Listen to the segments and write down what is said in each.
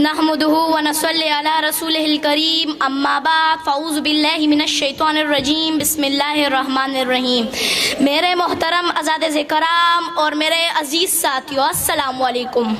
नहमदुहु व नसल्ली अला रसूलिहिल करीम अम्मा बाद फ़अऊज़ु बिल्लाहि मिनश शैतानिर रजीम बिस्मिल्लाहिर रहमानिर रहीम। मेरे मोहतरम अज़ाद कराम और मेरे अजीज़ साथियों, अस्सलामु अलैकुम।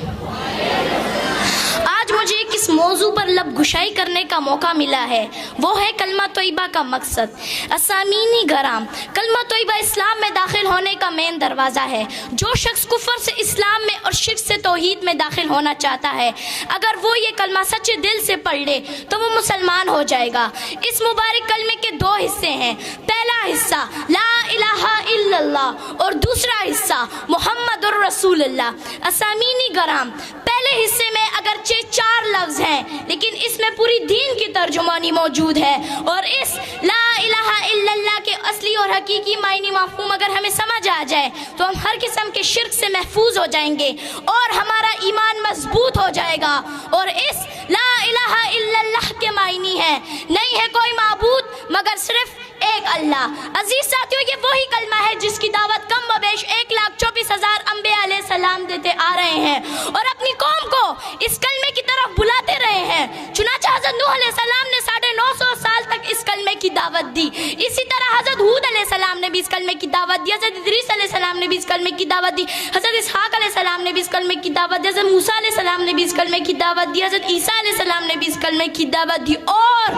आज मुझे किस मौजू पर लब गुशाई करने का मौका मिला है, वो है कलमा तोयबा का मकसद। असामीनी गराम, कलमा तोयबा इस्लाम में दाखिल होने का मेन दरवाज़ा है। जो शख्स कुफर से इस्लाम में और शिर्क से तौहीद में दाखिल होना चाहता है, अगर वो ये कलमा सच्चे दिल से पढ़ ले तो वो मुसलमान हो जाएगा। इस मुबारक कलमे के दो हिस्से हैं। पहला हिस्सा ला इलाहा इल्लल्लाह और दूसरा हिस्सा मुहम्मदुर रसूलुल्लाह। असामीनी गराम, पहले हिस्से में अगरचे 4 लफ्ज़ हैं, लेकिन इसमें पूरी दीन की तर्जुमानी मौजूद है। और इस ला इलाहा इल्लल्लाह के असली और हकीकी मायने मफ़हूम अगर हमें समझ आ जाए तो हम हर किस्म के शिर्क से महफूज हो जाएंगे और हमारा ईमान मजबूत हो जाएगा। और इस ला इलाहा इल्लल्लाह के मायने हैं, नहीं है कोई माबूद मगर सिर्फ एक अल्लाह। अजीज साथियों, ये वही कलमा है जिसकी दावत कम बबेश 1,24,000 अंबिया अलैहि सलाम देते आ रहे हैं और अपनी कौम को इस कलमे की तरफ बुलाते रहे हैं। चुनांचे हज़रत नूह अलैहि सलाम ने 950 साल तक इस कलमे की दावत दी। इसी तरह हज़रत हूद अलैहि सलाम ने भी इस कलमे की दावत दी, हज़रत इदरीस अलैहि सलाम ने भी इस कलमे की दावत दी, हज़रत इसहाक अलैहि सलाम ने भी इस कलमे की दावत दी, हज़रत मूसा अलैहि सलाम ने भी इस कलमे की दावत दी, हज़रत ईसा अलैहि सलाम ने भी इस कलमे की दावत दी। और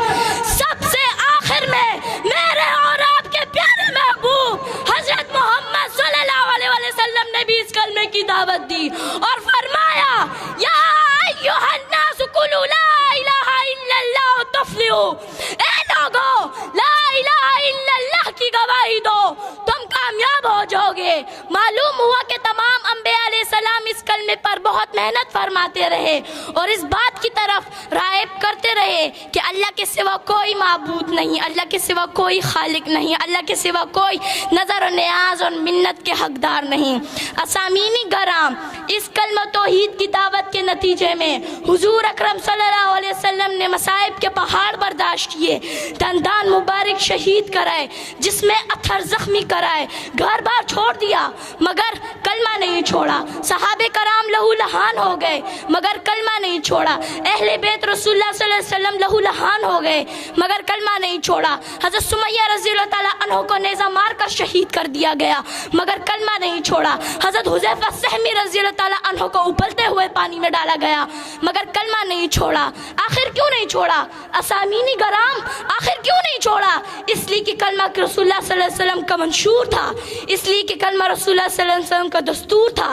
सबसे आखिर में मेरे और आपके प्यारे महबूब हज़रत मोहम्मद सल्लल्लाहु अलैहि वसल्लम ने भी इस कलमे की दावत दी और फरमाया, या अय्युहन्नास कुलू ला इलाहा इल्लल्लाह तुफ्लिहू। ए लोगो, ला इलाहा इल्लल्लाह की गवाही दो, तुम कामयाब हो जाओगे। मालूम हुआ कि तमाम अंबिया अलैहि सलाम इस कलमे पर बहुत मेहनत फरमाते रहे और इस बात की तरफ राग़िब करते रहे कि अल्लाह के सिवा कोई माबूद नहीं, अल्लाह के सिवा कोई खालिक नहीं, अल्लाह के सिवा कोई नज़र और नियाज और मिन्नत के हकदार नहीं। असामीनी गराम, इस कलमा तौहीद की दावत के नतीजे में हुजूर अकरम सल्लल्लाहु अलैहि वसल्लम ने मसाइब के पहाड़ बर्दाश्त किए, दंदान मुबारक शहीद कराए, जिसमें अथर जख्मी कराए, घर बार छोड़ दिया मगर कलमा नहीं छोड़ा। सहाबे कराम लहू लहान हो गए मगर कलमा नहीं छोड़ा। अहले बैत रसूलुल्लाह सल्लल्लाहु अलैहि वसल्लम लहू लहान हो गए मगर कलमा नहीं छोड़ा। हज़रत सुमैया रज़ियल्लाहु ताला अन्हा को नेज़ा मार कर शहीद कर दिया गया मगर कलमा नहीं छोड़ा। हज़रत हुज़ैफा सहमी रज़ियल्लाहु ताला अन्हा को उबलते हुए पानी में डाला गया मगर कलमा नहीं छोड़ा। आखिर क्यों नहीं छोड़ा? असामीनी गराम, आखिर क्यों नहीं छोड़ा? इसलिए कि कलमा रसूलुल्लाह सल्लल्लाहु अलैहि वसल्लम का मंशूर था, इसलिए कि कलमा रसूलुल्लाह सल्लल्लाहु अलैहि वसल्लम का दस्तूर था।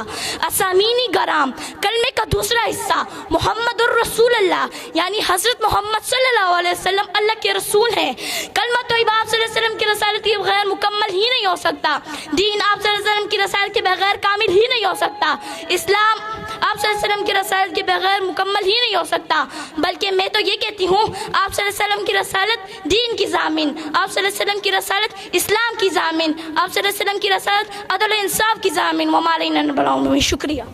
असामीनी गराम, कलमे का दूसरा हिस्सा मुहम्मदुर रसूलुल्लाह यानी हज़रत मोहम्मद सल्लल्लाहु अलैहि वसल्लम अल्लाह के रसूल हैं। कलमा तोयबा आप सल्लल्लाहु अलैहि वसल्लम की रसालत के बगैर मुकम्मल ही नहीं हो सकता। दीन आप सल्लल्लाहु अलैहि वसल्लम की रसालत के बगैर कामिल ही नहीं हो सकता। इस्लाम आप सल्लल्लाहु अलैहि वसल्लम की रसालत के बगैर मुकम्मल ही नहीं हो सकता। बल्कि मैं तो ये कहती हूँ, आप सल्लल्लाहु अलैहि वसल्लम की रसालत दीन की ज़ामिन, आप सल्लल्लाहु अलैहि वसल्लम की रसालत इस्लाम की ज़ामिन, आप सल्लल्लाहु अलैहि वसल्लम की रसालत अदल इंसाफ की ज़ामिन। शुक्रिया।